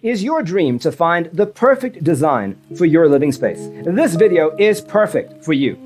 Is your dream to find the perfect design for your living space? This video is perfect for you.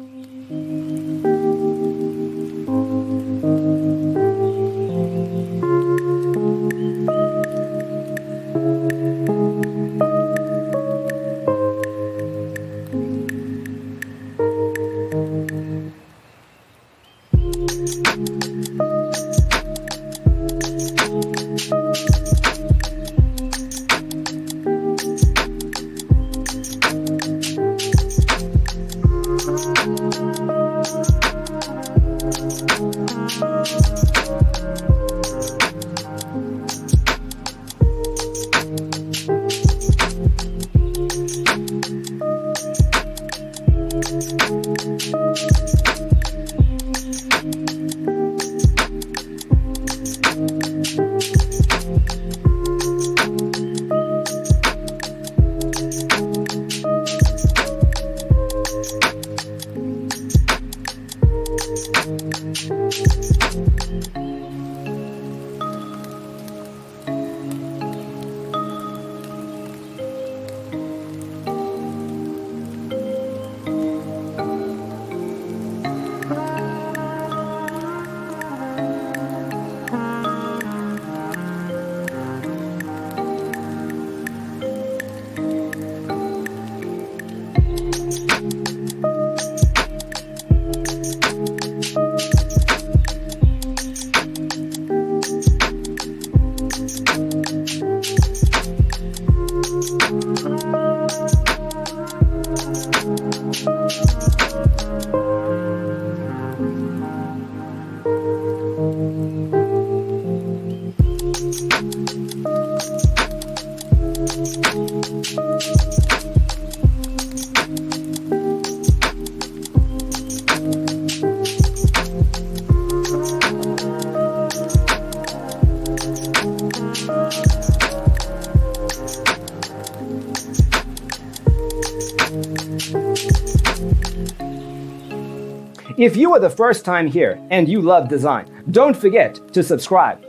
If you are the first time here and you love design, don't forget to subscribe.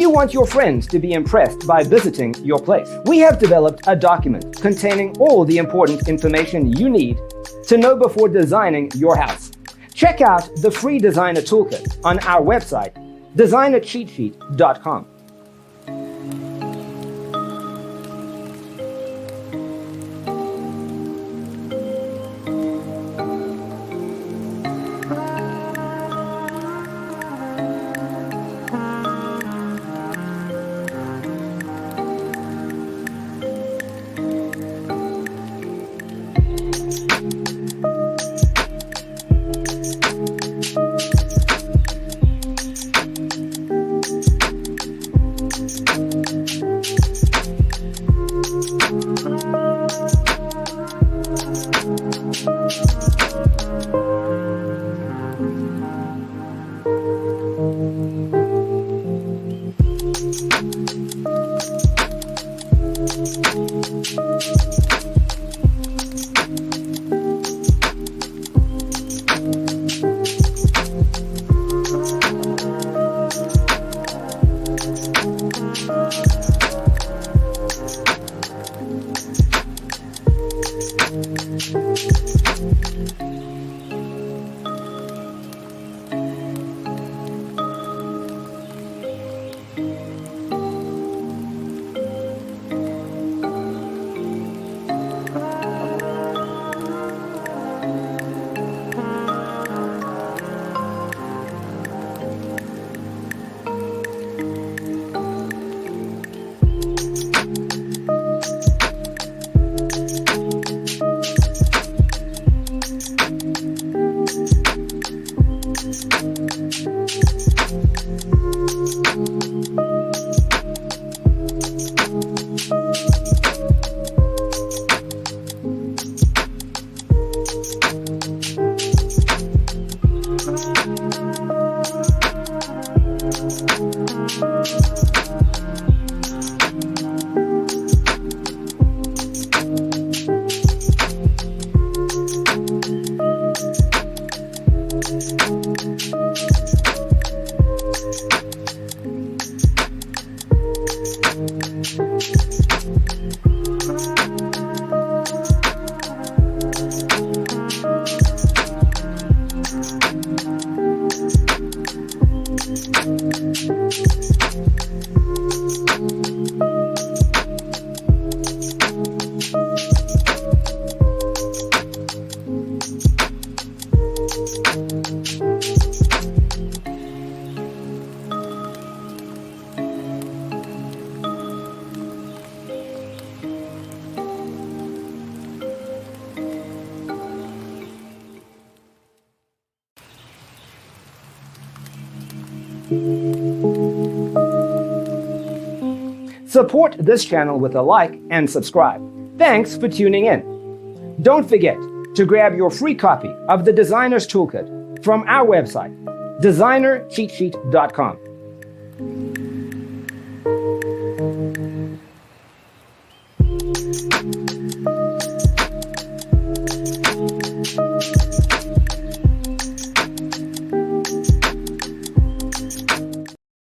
you want your friends to be impressed by visiting your place? We have developed a document containing all the important information you need to know before designing your house. Check out the free designer toolkit on our website, designercheatsheet.com. Support this channel with a like and subscribe. Thanks for tuning in. Don't forget to grab your free copy of the Designer's Toolkit from our website, designercheatsheet.com.